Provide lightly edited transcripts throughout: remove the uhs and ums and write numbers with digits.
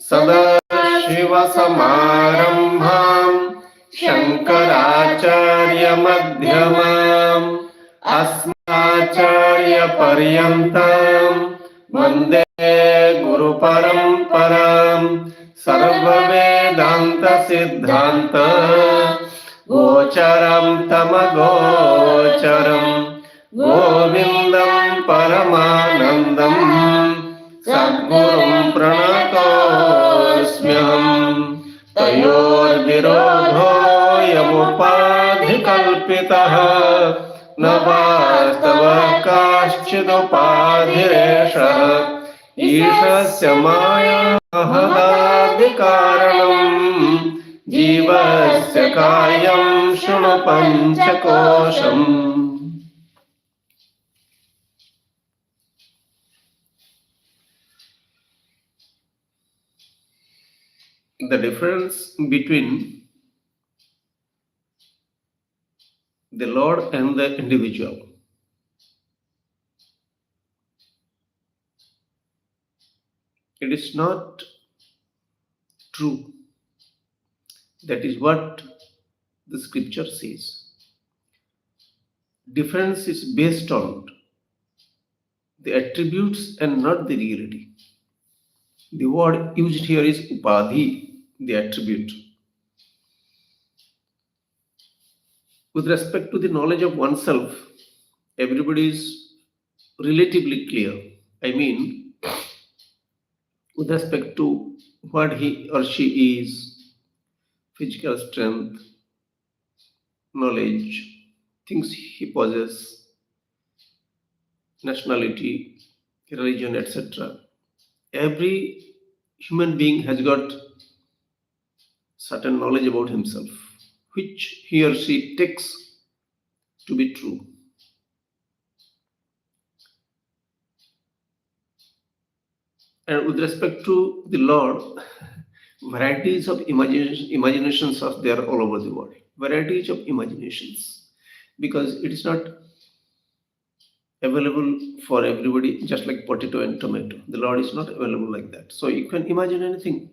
सदाशिवसमारम्भाम् शङ्कराचार्यमध्यमाम् अस्मदाचार्यपर्यन्ताम् वन्दे गुरुपरम्पराम् सर्ववेदान्तसिद्धान्त गोचरम् तमगोचरम् गोविन्दम् परमानन्दम् सद्गुरुम् प्रणतोऽस्म्यहम् तयोर्विरोधो यमुपाधिकल्पितः न वास्तवः काश्चिदुपाधिरेषः ईशस्य मायामहदादिकारणम् जीवस्य कार्यं शृणु पञ्चकोशम्. The difference between the Lord and the individual. It is not true. That is what the scripture says. Difference is based on the attributes and not the reality. The word used here is upadhi, the attribute. With respect to the knowledge of oneself, everybody is relatively clear. I mean, with respect to what he or she is, physical strength, knowledge, things he possesses, nationality, religion, etc. Every human being has got certain knowledge about himself, which he or she takes to be true. And with respect to the Lord, varieties of imaginations are there all over the world. Varieties of imaginations. Because it is not available for everybody, just like potato and tomato. The Lord is not available like that. So you can imagine anything.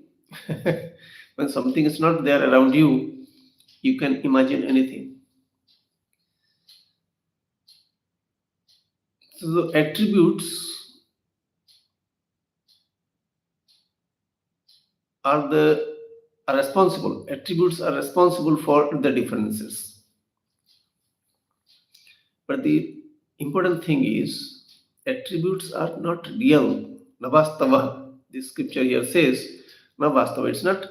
When something is not there around you, you can imagine anything. So the attributes are responsible. Attributes are responsible for the differences. But the important thing is, attributes are not real. Navastava. This scripture here says, Navastava. It's not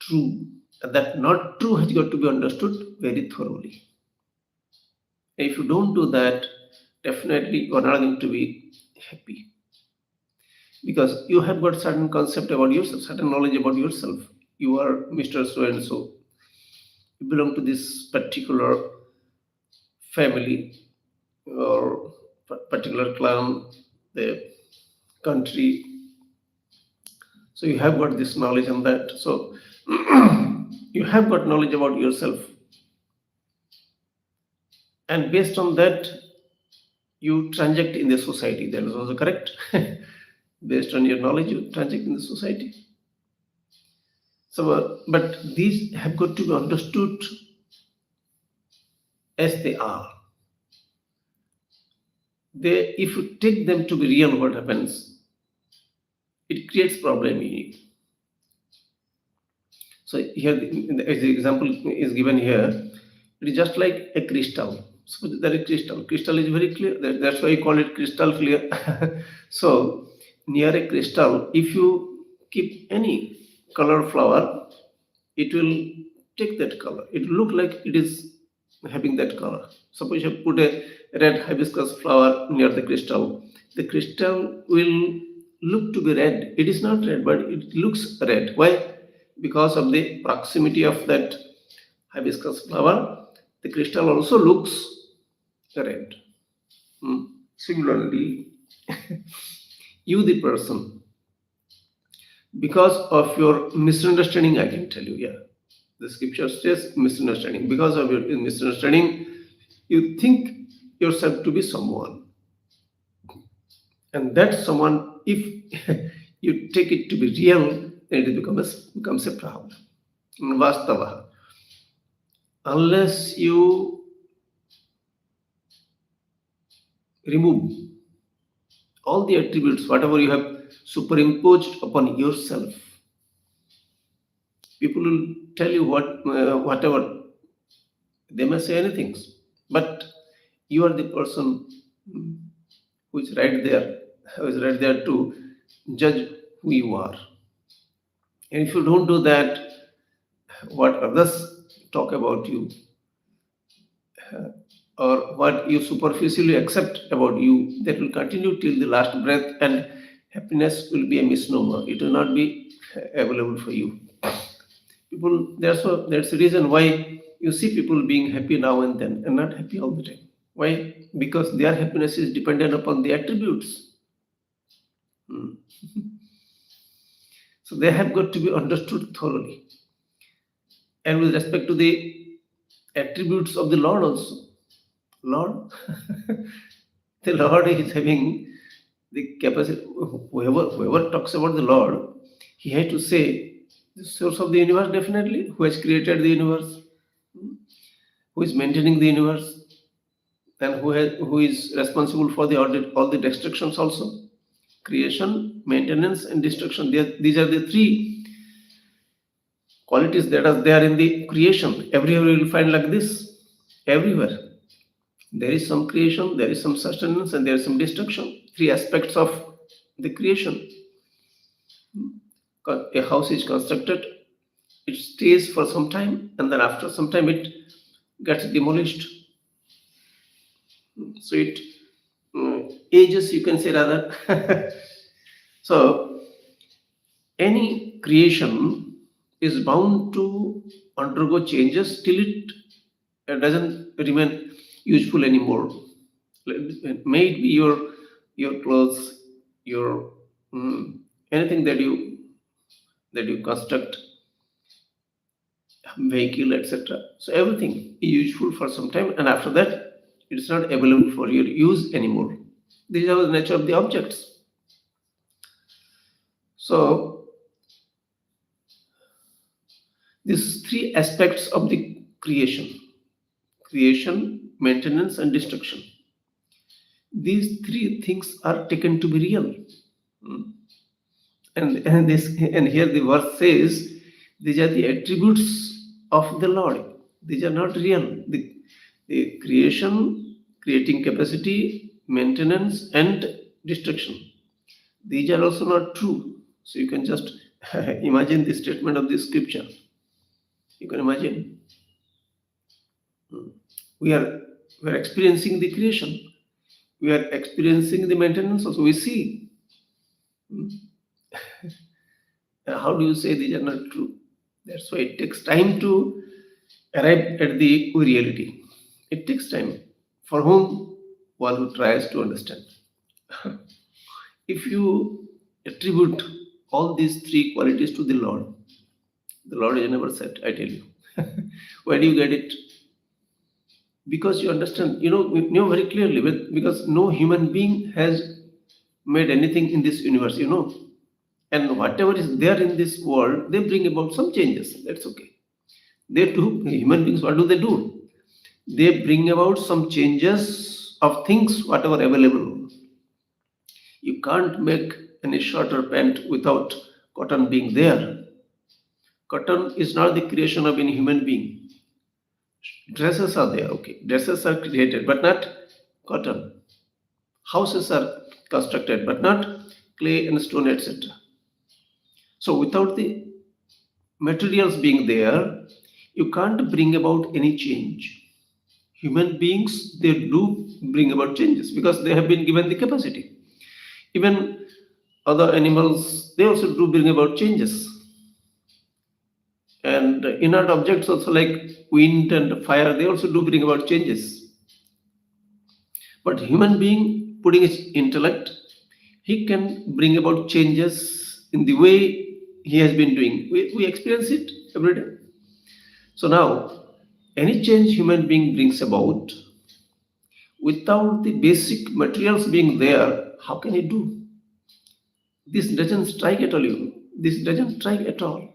true. And that not true has got to be understood very thoroughly. If you don't do that, definitely you are not going to be happy. Because you have got certain concept about yourself, certain knowledge about yourself. You are Mr. So-and-so. You belong to this particular family or particular clan, the country. So you have got this knowledge on that. So you have got knowledge about yourself. And based on that, you transact in the society. That is also correct. Based on your knowledge, you transact in the society. So, but these have got to be understood as they are. If you take them to be real, what happens? It creates problem in you. So here, as the example is given here, it is just like a crystal. Suppose there is crystal. Crystal is very clear. That's why I call it crystal clear. So near a crystal, if you keep any color flower, it will take that color. It will look like it is having that color. Suppose you put a red hibiscus flower near the crystal will look to be red. It is not red, but it looks red. Why? Because of the proximity of that hibiscus flower, the crystal also looks red. Similarly, you the person, because of your misunderstanding, I can tell you, the scripture says misunderstanding. Because of your misunderstanding, you think yourself to be someone. And that someone, if you take it to be real, then it becomes a problem. Vastava. Unless you remove all the attributes, whatever you have superimposed upon yourself, people will tell you whatever they may say anything, but you are the person who is right there, to judge who you are. And if you don't do that, what others talk about you, or what you superficially accept about you, that will continue till the last breath, and happiness will be a misnomer. It will not be available for you. People, that's the reason why you see people being happy now and then and not happy all the time. Why? Because their happiness is dependent upon the attributes. Hmm. So they have got to be understood thoroughly. And with respect to the attributes of the Lord also, Lord, the Lord is having the capacity. Whoever talks about the Lord, he had to say the source of the universe, definitely, who has created the universe, who is maintaining the universe, and who is responsible for all the destructions also. Creation, maintenance, and destruction. These are the three qualities that are there in the creation. Everywhere you will find like this. Everywhere. There is some creation, there is some sustenance, and there is some destruction. Three aspects of the creation. A house is constructed, it stays for some time, and then after some time it gets demolished. So it ages, you can say, rather. So any creation is bound to undergo changes till it doesn't remain useful anymore. May it be your clothes, your anything that you construct, vehicle, etc. So everything is useful for some time, and after that, it's not available for your use anymore. This is the nature of the objects. So these three aspects of the creation, maintenance, and destruction. These three things are taken to be real. Hmm. And here the verse says these are the attributes of the Lord. These are not real. The creation, creating capacity, maintenance, and destruction. These are also not true. So you can just imagine the statement of the scripture. You can imagine. We are experiencing the creation. We are experiencing the maintenance also. We see. How do you say these are not true? That's why it takes time to arrive at the reality. It takes time. For whom? One who tries to understand. If you attribute all these three qualities to the Lord is never said, I tell you. Where do you get it? Because you understand, you know very clearly, because no human being has made anything in this universe, and whatever is there in this world, they bring about some changes. That's okay. They do, human beings, what do? They bring about some changes of things, whatever available. You can't make any shorter pant without cotton being there. Cotton is not the creation of any human being. Dresses are there, okay. Dresses are created, but not cotton. Houses are constructed, but not clay and stone, etc. So without the materials being there, you can't bring about any change. Human beings, they do bring about changes because they have been given the capacity. Even other animals, they also do bring about changes. And inert objects also, like wind and fire, they also do bring about changes. But human being, putting his intellect, he can bring about changes in the way he has been doing. We experience it every day. So now, any change human being brings about, without the basic materials being there, how can he do? This doesn't strike at all you. this doesn't try at all.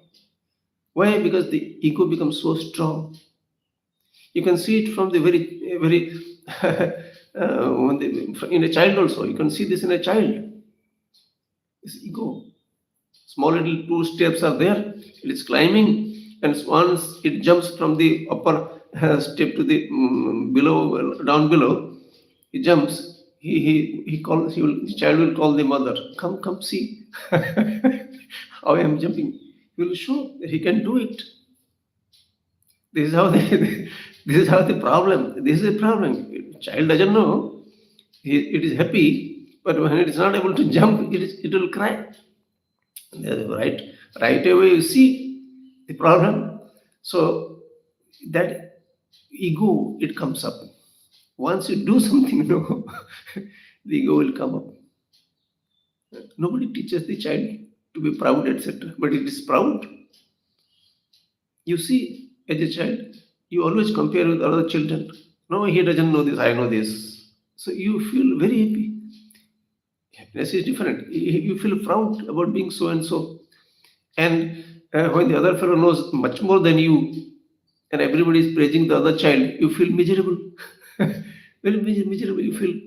Why? Because the ego becomes so strong. You can see it from the very in a child also. You can see this in a child. This ego. Small little two steps are there. It is climbing, and once it jumps from the upper step to the below, down below, he jumps. He calls. The child will call the mother. Come, come, see how I am jumping. He will show that he can do it. This is how the this is how the problem. This is the problem. Child doesn't know. It is happy, but when it is not able to jump, it will cry. Right, right away you see the problem. So that ego, it comes up. Once you do something, no, the ego will come up. Nobody teaches the child to be proud, etc. But it is proud. You see, as a child, you always compare with other children. No, he doesn't know this, I know this. So you feel very happy. Happiness is different. You feel proud about being so and so. And when the other fellow knows much more than you, and everybody is praising the other child, you feel miserable. Very miserable you feel.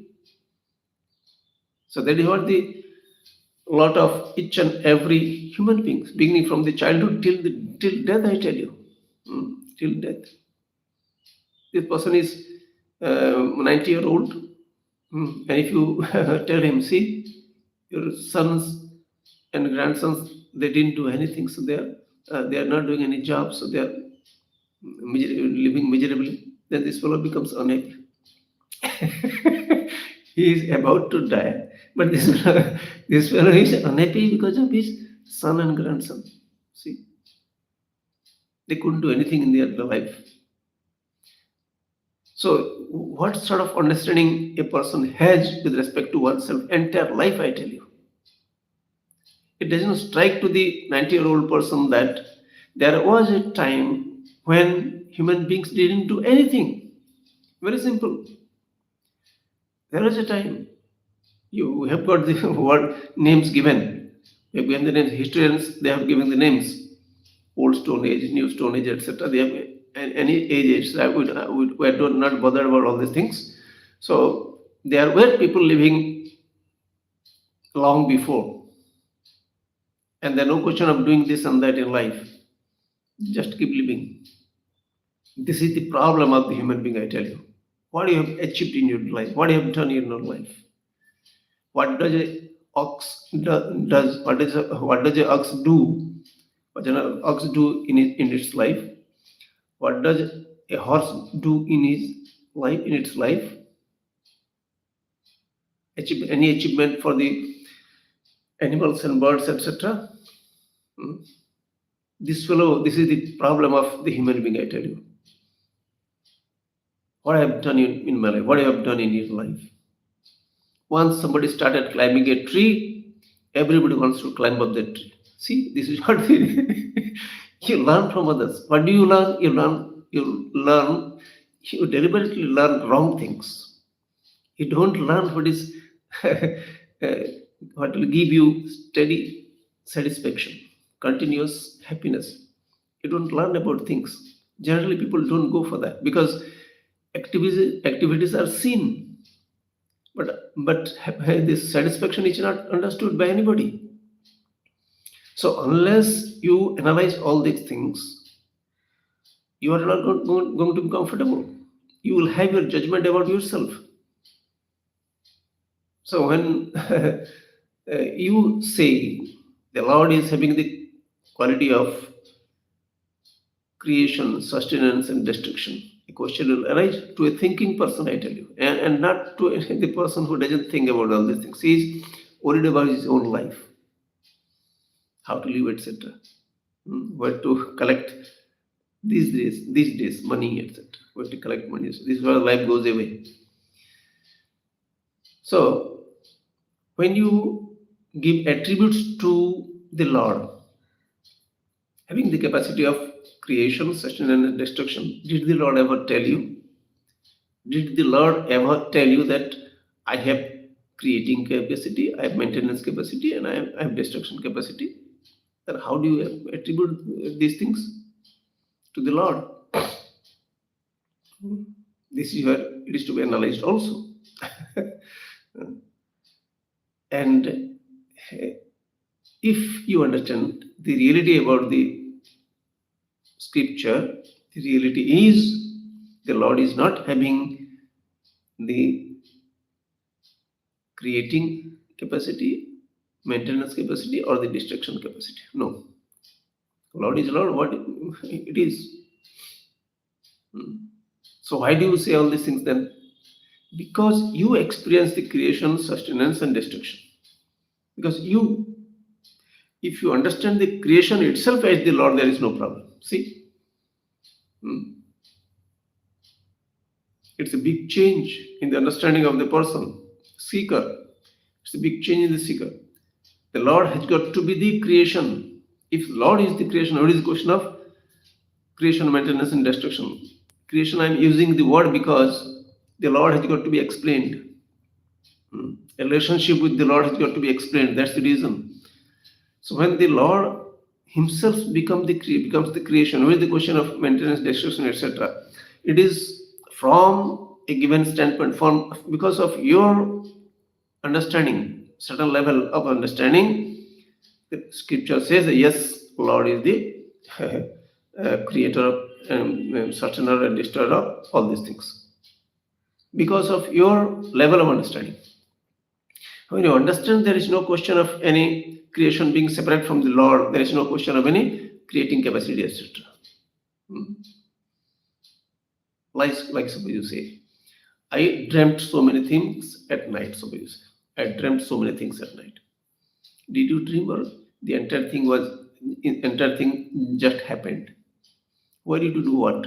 So that is what the lot of each and every human beings, beginning from the childhood till death, I tell you. Till death. This person is 90-year-old, and if you tell him, see, your sons and grandsons, they didn't do anything, so they are not doing any job, so they are living miserably, then this fellow becomes unhappy. He is about to die, but this fellow is unhappy because of his son and grandson. See, they couldn't do anything in their life. So, what sort of understanding a person has with respect to oneself, entire life, I tell you. It doesn't strike to the 90-year-old person that there was a time when human beings didn't do anything. Very simple. There was a time. You have got the word names given. We have given the names. Historians, they have given the names. Old Stone Age, New Stone Age, etc. They have any age. We are not bothered about all these things. So there were people living long before. And there no question of doing this and that in life. Just keep living. This is the problem of the human being, I tell you. What you have achieved in your life, what you have done in your life. What does a ox does? What does a ox do? What does an ox do in its life? What does a horse do in its life? Any achievement for the animals and birds, etc. This is the problem of the human being, I tell you. What I have done in my life, what I have done in your life. Once somebody started climbing a tree, everybody wants to climb up that tree. See, this is what you learn from others. What do you learn? You deliberately learn wrong things. You don't learn what is what will give you steady satisfaction, continuous happiness. You don't learn about things. Generally, people don't go for that because activities are seen, but this satisfaction is not understood by anybody. So unless you analyze all these things, you are not going to be comfortable. You will have your judgment about yourself. So when you say the Lord is having the quality of creation, sustenance, and destruction, a question will arise to a thinking person, I tell you, and not to the person who doesn't think about all these things. He is worried about his own life, how to live, etc. Where to collect these days, money, etc. Where to collect money. So this is where life goes away. So when you give attributes to the Lord, having the capacity of creation, sustenance, and destruction, did the Lord ever tell you? Did the Lord ever tell you that I have creating capacity, I have maintenance capacity, and I have destruction capacity? then how do you attribute these things to the Lord? This is where it is to be analyzed also. And if you understand the reality about the scripture, the reality is the Lord is not having the creating capacity, maintenance capacity, or the destruction capacity. No. Lord is Lord, what it is. So why do you say all these things then? Because you experience the creation, sustenance, and destruction. Because if you understand the creation itself as the Lord, there is no problem. See? It's a big change in the understanding of the person, seeker. It's a big change in the seeker. The Lord has got to be the creation. If Lord is the creation, what is the question of creation, maintenance, and destruction? Creation, I'm using the word because the Lord has got to be explained. A relationship with the Lord has got to be explained. That's the reason. So when the Lord Himself becomes the creation, with the question of maintenance, destruction, etc., it is from a given standpoint, because of your understanding, certain level of understanding. The scripture says that yes, Lord is the creator, sustainer, and destroyer of all these things. Because of your level of understanding. When you understand there is no question of any creation being separate from the Lord, there is no question of any creating capacity, etc. Like suppose you say, I dreamt so many things at night. Suppose you say, I dreamt so many things at night. Did you dream, or the entire thing just happened? Why did you do what?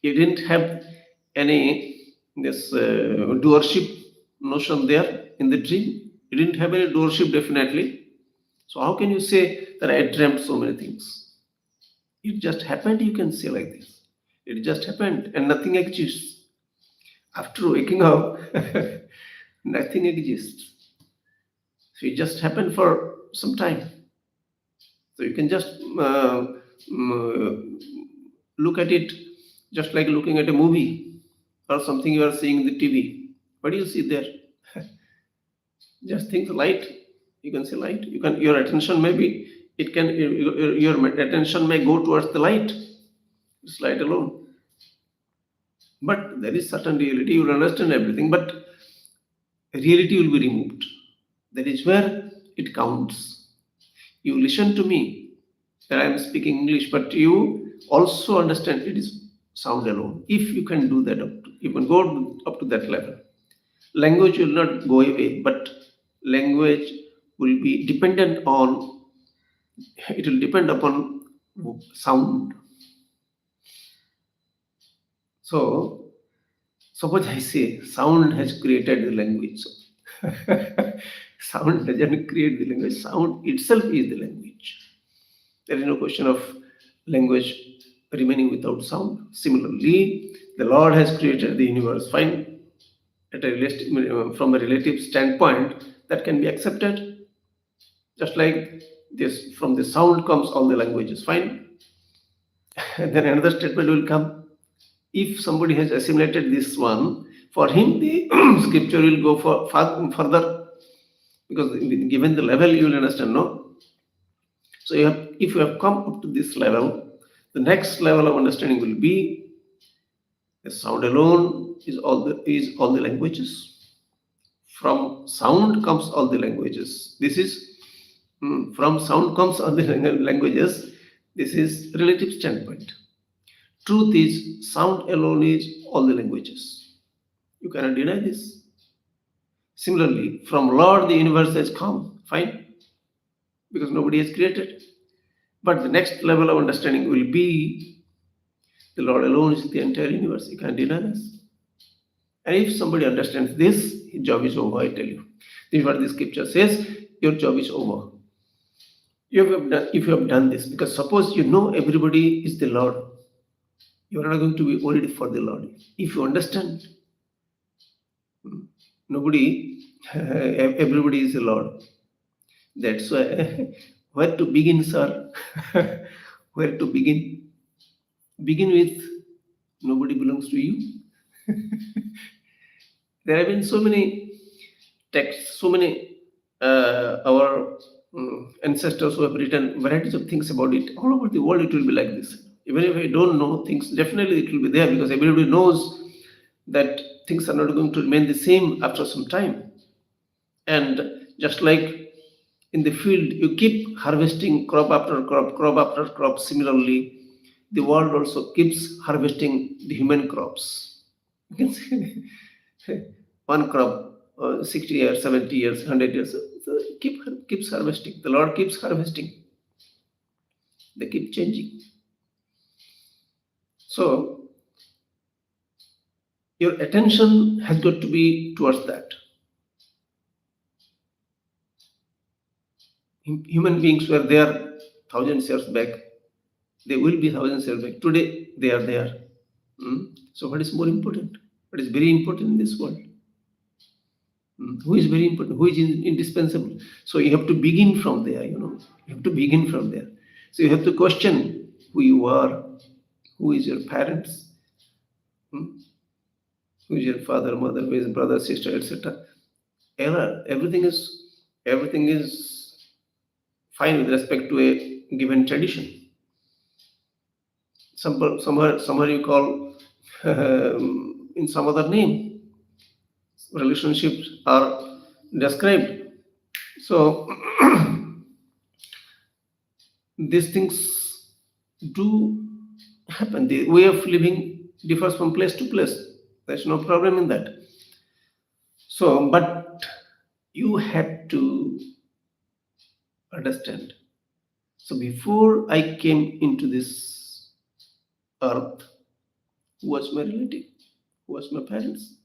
You didn't have any this doership notion there in the dream. You didn't have any doership definitely. So how can you say that I dreamt so many things? It just happened, you can say like this. It just happened and nothing exists. After waking up, nothing exists. So it just happened for some time. So you can just look at it just like looking at a movie or something you are seeing in the TV. What do you see there? Just think light. You can see light. Your attention your attention may go towards the light. It's light alone. But there is certain reality. You will understand everything, but reality will be removed. That is where it counts. You listen to me that I am speaking English, but you also understand it is sound alone. If you can do that, you can go up to that level. Language will not go away, but language will be dependent on, it will depend upon sound. So, suppose I say sound has created the language. Sound doesn't create the language, sound itself is the language. There is no question of language remaining without sound. Similarly, the Lord has created the universe. Fine. From a relative standpoint, that can be accepted. Just like this, from the sound comes all the languages. Fine. And then another statement will come. If somebody has assimilated this one, for him the scripture will go further, because given the level you will understand, no? So if you have come up to this level, the next level of understanding will be the sound alone is all the languages. From sound comes all the languages. This is from sound comes all the languages. This is relative standpoint. Truth is sound alone is all the languages. You cannot deny this. Similarly, from Lord the universe has come. Fine, because nobody has created. But the next level of understanding will be the Lord alone is the entire universe. You can't deny this. And if somebody understands this, his job is over, I tell you. This is what the scripture says, your job is over. If you have done this, because suppose you know everybody is the Lord, you are not going to be worried for the Lord. If you understand, everybody is the Lord. That's why Where to begin, sir? Where to begin? Begin with nobody belongs to you. There have been so many texts, so many our ancestors who have written varieties of things about it. All over the world, it will be like this. Even if I don't know things, definitely it will be there because everybody knows that things are not going to remain the same after some time. And just like in the field, you keep harvesting crop after crop, crop after crop. Similarly, the world also keeps harvesting the human crops. You can see one crop, 60 years, 70 years, 100 years. So keeps harvesting. The Lord keeps harvesting. They keep changing. So your attention has got to be towards that. Human beings were there thousands years back. They will be thousands years back. Today they are there. So what is more important? What is very important in this world? Who is very important? Who is indispensable? So you have to begin from there. You have to begin from there. So you have to question who you are, who is your parents, who is your father, mother, who is brother, sister, etc. Everything is fine with respect to a given tradition. Somewhere you call in some other name. Relationships are described. So these things do happen. The way of living differs from place to place. There's no problem in that. So, but you have to understand. So before I came into this earth, who was my relative? Who was my parents?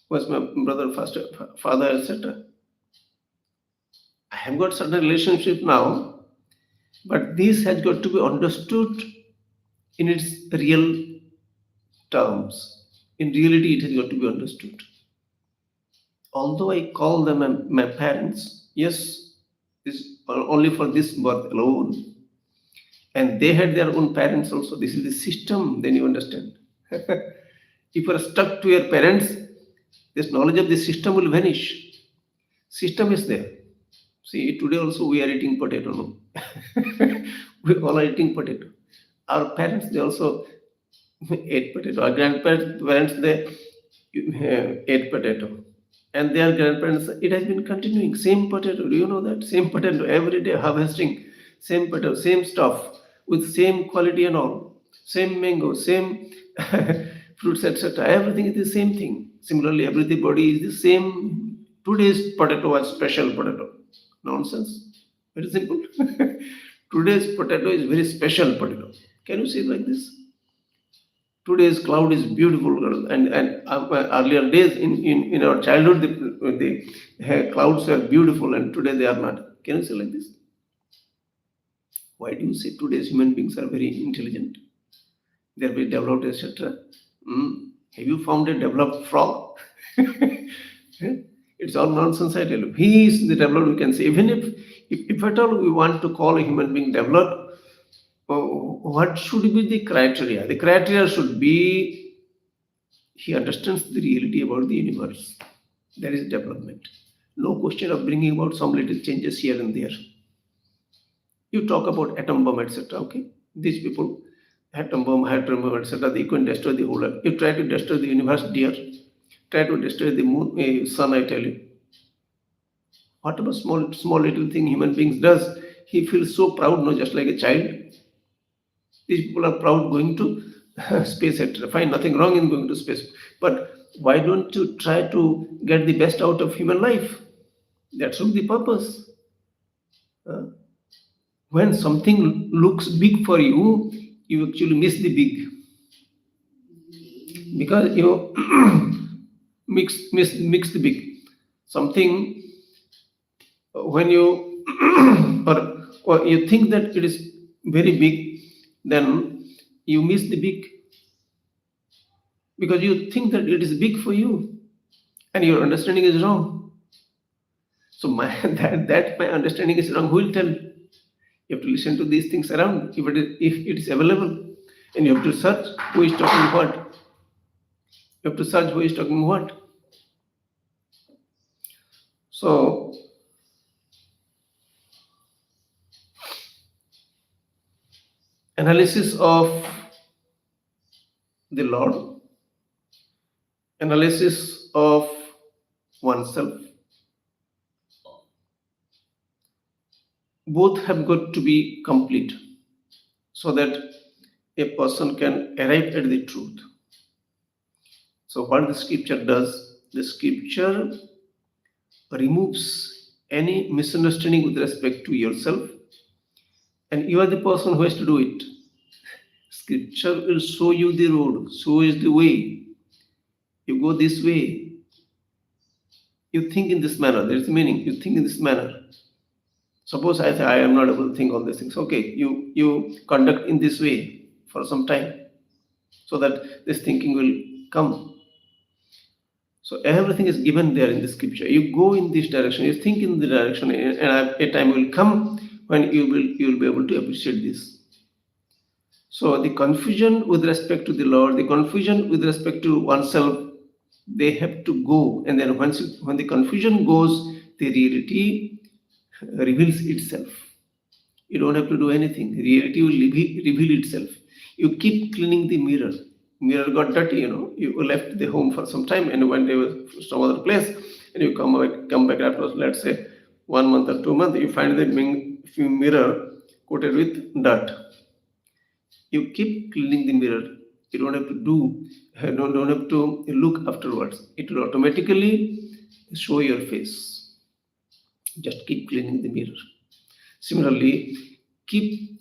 Who was my brother, father, etc.? I have got certain relationship now, but this has got to be understood in its real terms. In reality, it has got to be understood. Although I call them my parents, yes, this only for this birth alone, and they had their own parents also. This is the system. Then you understand. If you are stuck to your parents, this knowledge of the system will vanish. System is there. See, today also we are eating potato. No? We all are eating potato. Our parents, they also ate potato. Our grandparents, they ate potato. And their grandparents, it has been continuing. Same potato. Do you know that? Same potato. Every day harvesting. Same potato. Same stuff. With same quality and all. Same mango. Same fruits, etc. Everything is the same thing. Similarly, everybody is the same. Today's potato was special potato. Nonsense. Very simple. Today's potato is very special potato. Can you see it like this? Today's cloud is beautiful, and earlier days in our childhood, the clouds were beautiful, and today they are not. Can you say like this? Why do you say today's human beings are very intelligent? They are very developed, etc. Have you found a developed frog? It's all nonsense, I tell you. He is the developed, we can say. Even if at all we want to call a human being developed, what should be the criteria? The criteria should be he understands the reality about the universe. That is development. No question of bringing about some little changes here and there. You talk about atom bomb, etc. Okay, these people, atom bomb, hydrogen bomb, etc. They can destroy the whole earth. You try to destroy the universe, dear. Try to destroy the moon, sun. I tell you. Whatever small little thing human beings does, he feels so proud, no, just like a child. These people are proud going to space, etc. Find nothing wrong in going to space. But why don't you try to get the best out of human life? That should be the purpose. When something looks big for you, you actually miss the big. Because you mix the big. Something, when you or you think that it is very big, then you miss the big, because you think that it is big for you and your understanding is wrong. So that my understanding is wrong. Who will tell? You have to listen to these things around if it is available. And you have to search who is talking what. You have to search who is talking what. So, analysis of the Lord, analysis of oneself, both have got to be complete so that a person can arrive at the truth. So, what the scripture does, the scripture removes any misunderstanding with respect to yourself, and you are the person who has to do it. Scripture will show you the road, show is the way. You go this way. You think in this manner. There is meaning. You think in this manner. Suppose I say I am not able to think all these things. Okay, you conduct in this way for some time, so that this thinking will come. So everything is given there in the scripture. You go in this direction. You think in the direction, and a time will come when you will be able to appreciate this. So the confusion with respect to the Lord, the confusion with respect to oneself, they have to go. And then when the confusion goes, the reality reveals itself. You don't have to do anything. Reality will reveal itself. You keep cleaning the mirror. Mirror got dirty, You left the home for some time, and when they were some other place, and you come back after, let's say, 1 month or 2 months, you find the mirror coated with dirt. You keep cleaning the mirror. You don't have to don't have to look afterwards. It will automatically show your face. Just keep cleaning the mirror. Similarly, keep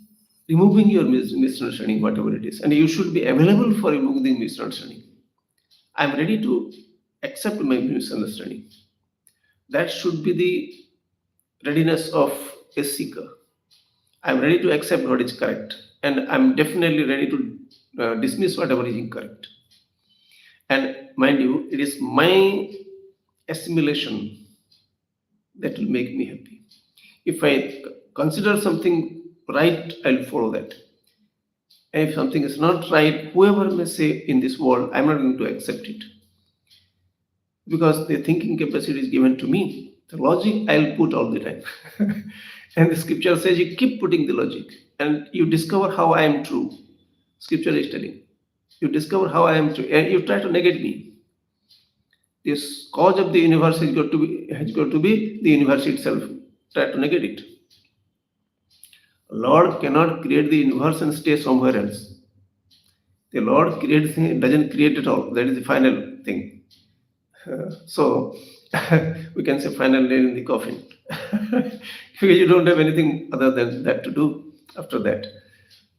removing your misunderstanding, whatever it is, and you should be available for removing the misunderstanding. I'm ready to accept my misunderstanding. That should be the readiness of a seeker. I'm ready to accept what is correct, and I'm definitely ready to dismiss whatever is incorrect. And mind you, it is my assimilation that will make me happy. If I consider something right, I'll follow that. And if something is not right, whoever may say in this world, I'm not going to accept it. Because the thinking capacity is given to me. The logic I'll put all the time. And the scripture says you keep putting the logic and you discover how I am true. Scripture is telling. You discover how I am true and you try to negate me. This cause of the universe has got to be the universe itself. Try to negate it. Lord cannot create the universe and stay somewhere else. The Lord doesn't create at all. That is the final thing. So we can say final nail in the coffin. Because you don't have anything other than that to do after that.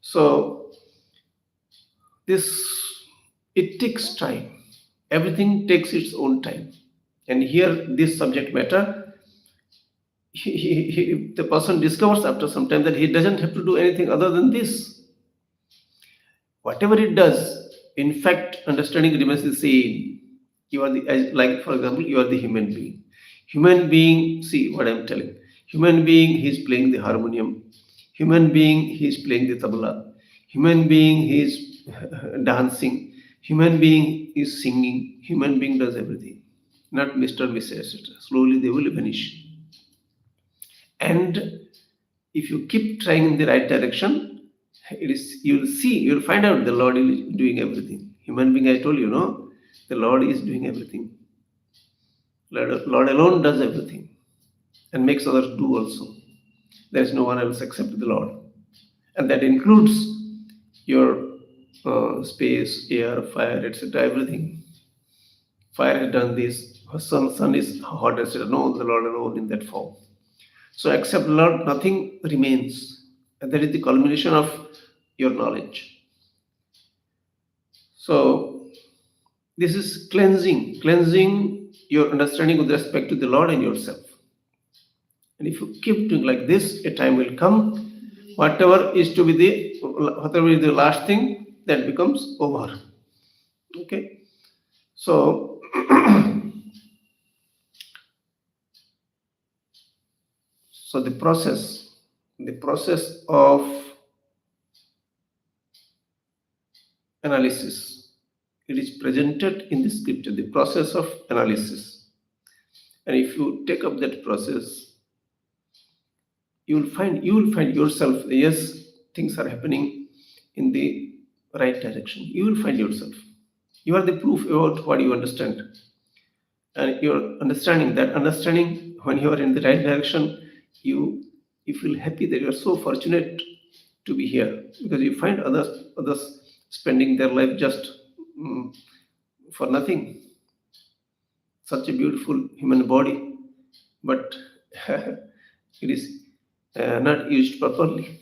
So it takes time. Everything takes its own time. And here, this subject matter, the person discovers after some time that he doesn't have to do anything other than this. Whatever it does, in fact, understanding remains the same. You are like for example, you are the human being. Human being, see what I'm telling. Human being, he's playing the harmonium. Human being, he's playing the tabla. Human being, he's dancing. Human being is singing. Human being does everything. Not Mr. Mrs. etc. Slowly they will vanish. And if you keep trying in the right direction, you'll find out the Lord is doing everything. Human being, I told you, no, the Lord is doing everything. Lord alone does everything and makes others do also. There is no one else except the Lord. And that includes your space, air, fire, etc., everything. Fire has done this, sun is hot, etc. No, the Lord alone in that form. So except Lord, nothing remains. And that is the culmination of your knowledge. So this is cleansing your understanding with respect to the Lord and yourself. And if you keep doing like this, a time will come, whatever is the last thing, that becomes over. Okay. So so the process the process of analysis. It is presented in the scripture, the process of analysis. And if you take up that process, you will find yourself. Yes, things are happening in the right direction. You will find yourself. You are the proof about what you understand, and you're understanding that understanding when you are in the right direction. You feel happy that you are so fortunate to be here, because you find others spending their life just mm, for nothing. Such a beautiful human body, but it is not used properly.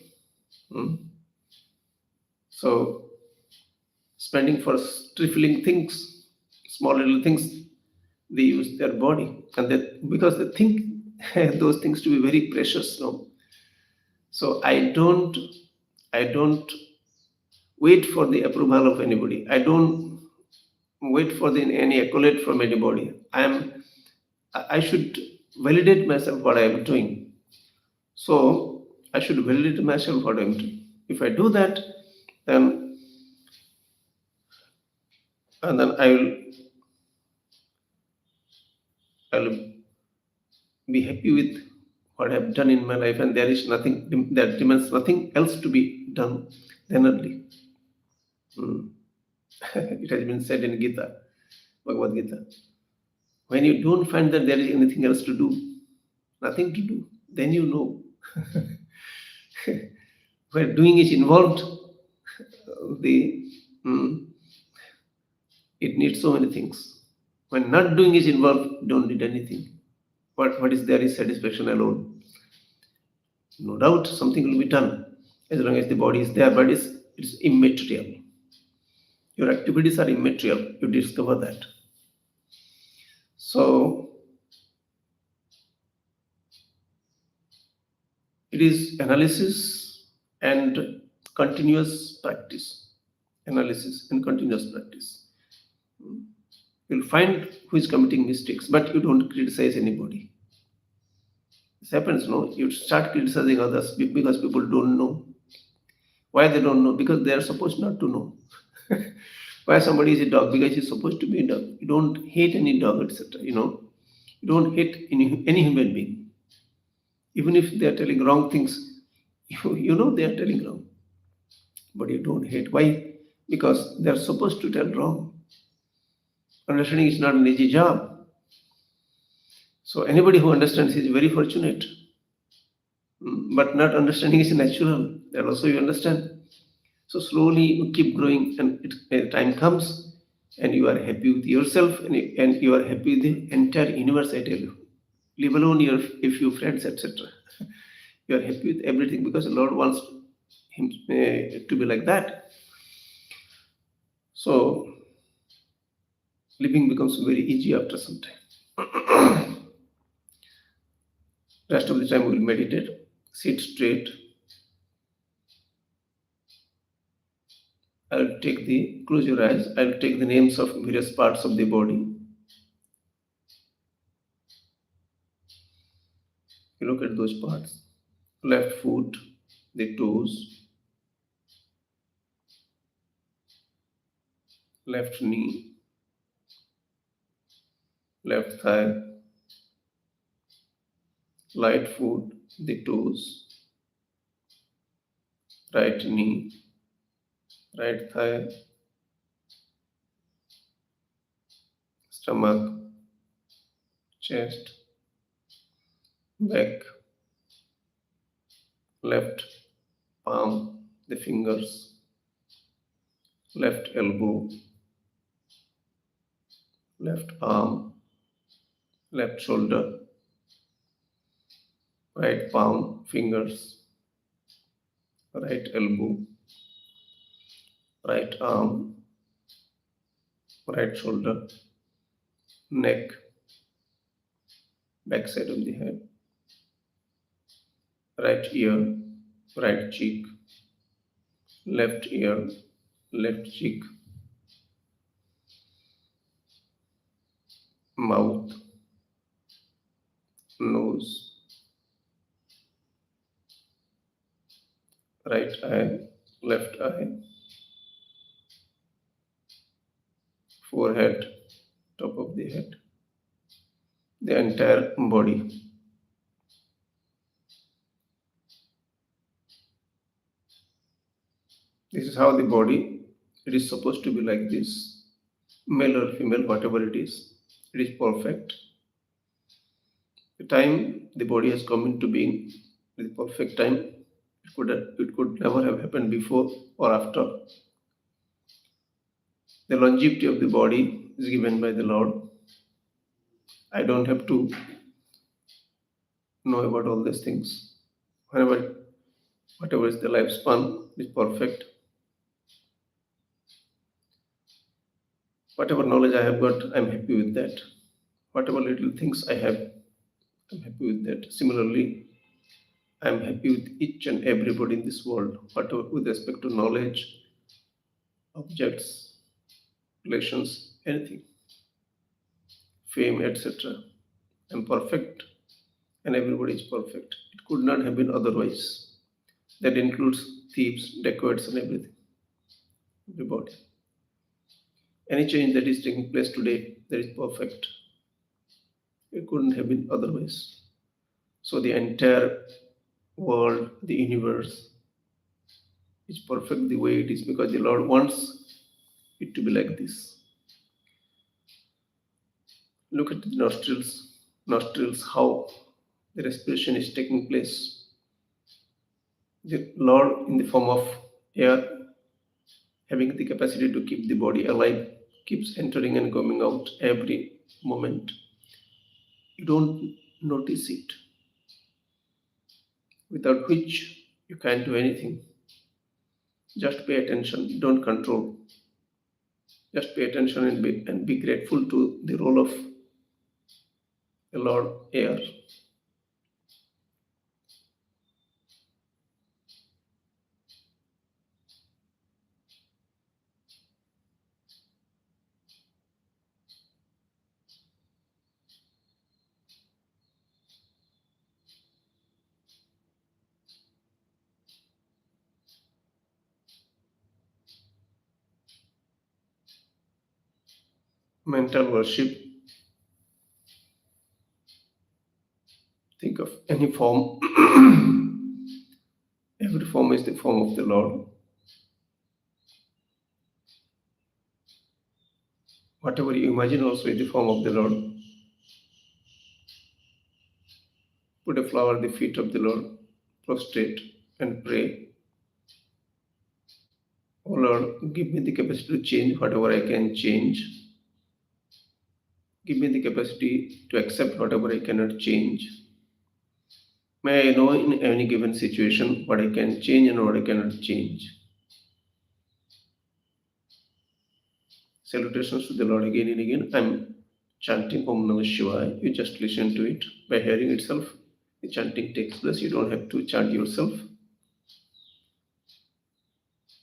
Mm. So spending for trifling things, small little things, they use their body, and that because they think those things to be very precious. No, so I don't wait for the approval of anybody. I don't wait for any accolade from anybody. I should validate myself what I am doing. So I should validate myself what I am doing. If I do that, then and then I will be happy with what I have done in my life, and there is nothing that demands nothing else to be done then only. Hmm. It has been said in Gita, Bhagavad Gita. When you don't find that there is anything else to do, nothing to do, then you know. Where doing is involved, the mm, it needs so many things. When not doing is involved, don't need anything. What is there is satisfaction alone. No doubt something will be done as long as the body is there, but it's immaterial. Your activities are immaterial. You discover that. So it is analysis and continuous practice. Analysis and continuous practice. You'll find who is committing mistakes, but you don't criticize anybody. This happens, no? You start criticizing others because people don't know. Why they don't know? Because they are supposed not to know. Why somebody is a dog? Because he's supposed to be a dog. You don't hate any dog, etc. You don't hate any human being. Even if they are telling wrong things, you know they are telling wrong. But you don't hate. Why? Because they are supposed to tell wrong. Understanding is not an easy job. So anybody who understands is very fortunate. But not understanding is natural. That also you understand. So slowly you keep growing, and time comes, and you are happy with yourself, and you are happy with the entire universe. I tell you, leave alone your a few friends, etc. You are happy with everything because the Lord wants him to be like that. So living becomes very easy after some time. Rest of the time we will meditate, sit straight. I'll take the close your eyes. I'll take the names of various parts of the body. You look at those parts. Left foot, the toes, left knee, left thigh, right foot, the toes, right knee, right thigh, stomach, chest, back, left palm, the fingers, left elbow, left arm, left shoulder, right palm, fingers, right elbow, right arm, right shoulder, neck, back side of the head, right ear, right cheek, left ear, left cheek, mouth, nose, right eye, left eye, forehead, top of the head, the entire body. This is how the body, it is supposed to be like this. Male or female, whatever it is perfect. The time the body has come into being, the perfect time, it could never have happened before or after. The longevity of the body is given by the Lord. I don't have to know about all these things. Whenever, whatever is the lifespan is perfect. Whatever knowledge I have got, I'm happy with that. Whatever little things I have, I'm happy with that. Similarly, I'm happy with each and everybody in this world, whatever with respect to knowledge, objects, relations, anything, fame, etc. I'm perfect and everybody is perfect. It could not have been otherwise. That includes thieves, dacoits, and everything, everybody. Any change that is taking place today, that is perfect. It couldn't have been otherwise. So the entire world, the universe is perfect the way it is because the Lord wants it to be like this. Look at the nostrils, how the respiration is taking place. The Lord, in the form of air, having the capacity to keep the body alive, keeps entering and coming out every moment. You don't notice it, without which you can't do anything. Just pay attention, don't control. Just pay attention and be grateful to the role of the Lord air. Mental worship, think of any form. Every form is the form of the Lord. Whatever you imagine also is the form of the Lord. Put a flower at the feet of the Lord, prostrate and pray. Oh Lord, give me the capacity to change whatever I can change. Give me the capacity to accept whatever I cannot change. May I know in any given situation what I can change and what I cannot change. Salutations to the Lord again and again. I'm chanting Om Namah Shivaya. You just listen to it by hearing itself. The chanting takes place. You don't have to chant yourself.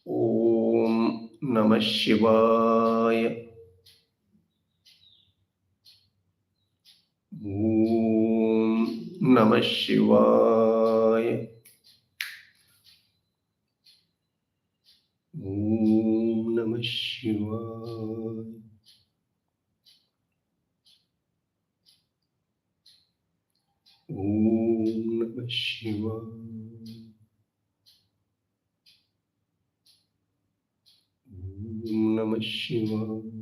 Om Namah Shivaya. Om Namah Shivaya. Om Namah Shivaya. Om Namah Shivaya. Om Namah Shivaya.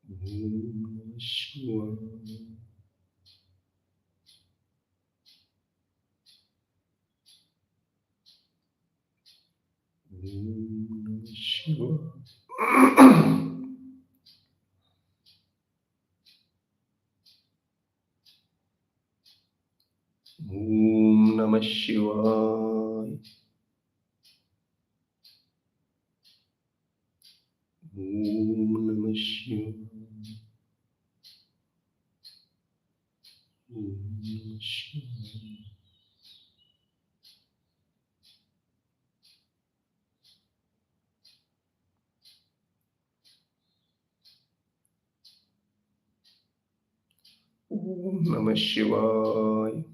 Om Namah Shivaya. Om Namah Shivaya. Om Namah Shivaya. Om Namah Shivaya. Om Namah Shivaya. Om Namah Shivaya.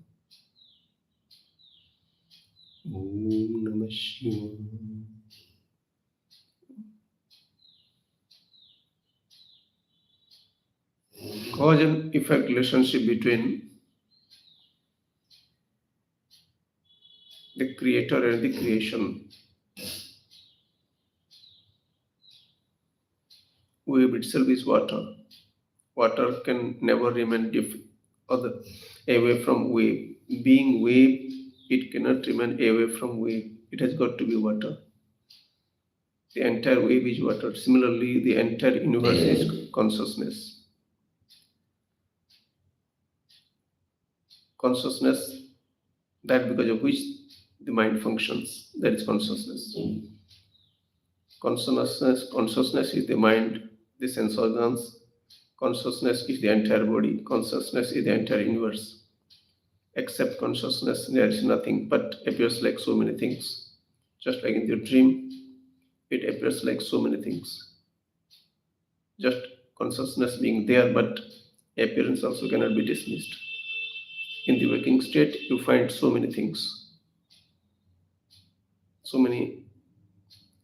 Shivam. Cause and effect relationship between the creator and the creation. Wave itself is water. Water can never remain away from wave. Being wave, it cannot remain away from wave. It has got to be water. The entire wave is water. Similarly, the entire universe is consciousness. Consciousness, that because of which the mind functions, that is consciousness. Consciousness is the mind, the sense organs. Consciousness is the entire body. Consciousness is the entire universe. Except consciousness, there is nothing but appears like so many things. Just like in your dream, it appears like so many things. Just consciousness being there, but appearance also cannot be dismissed. In the waking state, you find so many things, so many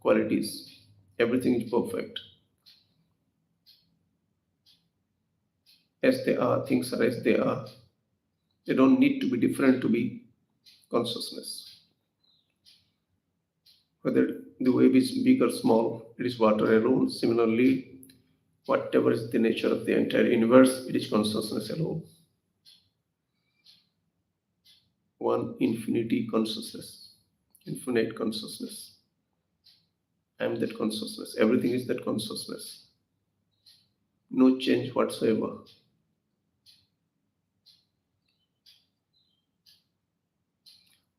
qualities. Everything is perfect. As they are, things are as they are. They don't need to be different to be consciousness. Whether the wave is big or small, it is water alone. Similarly, whatever is the nature of the entire universe, it is consciousness alone. One infinity consciousness, infinite consciousness. I am that consciousness. Everything is that consciousness. No change whatsoever.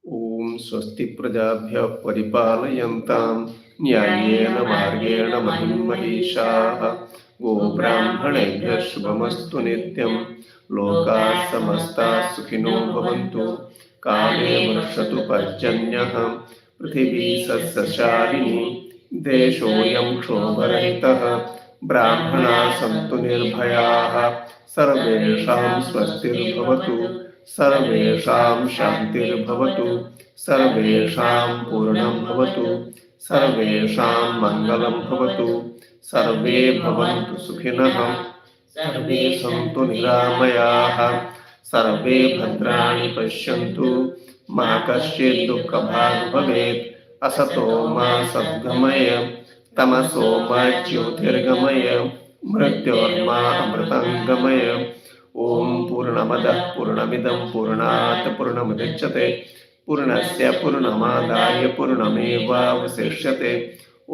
Om Swasti Prajabhya Paripalayantam Nyayena Margena Mahim Mahishaha Go Brahmanebhya Shubhamastu Nityam Loka Samasta Sukhino Bhavantu Kale Varshatu Parjanyah Prithvi Sasyashalini Deshoyam Kshobarahitah Brahmana Santu Nirbhayaha Sarvesham Swastir Bhavatu सर्वेषां शान्तिर्भवतु सर्वेषां पूर्णं भवतु सर्वेषां मङ्गलं भवतु सर्वे भवन्तु सुखिनः सर्वे सन्तु निरामयाः सर्वे भद्राणि पश्यन्तु मा कश्चित् दुःखभाग् भवेत् असतो मा सद्गमय तमसो मा ज्योतिर्गमय मृत्योर्मा अमृतङ्गमय ओम पूर्णमदः पूर्णमिदं पूर्णात् पूर्णमुदच्यते पूर्णस्य पूर्णमादाय पूर्णमेवावशिष्यते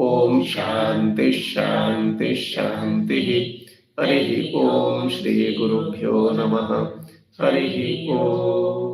ओम शांति शांति शांति हरि ओम श्री गुरुभ्यो नमः हरि ओम।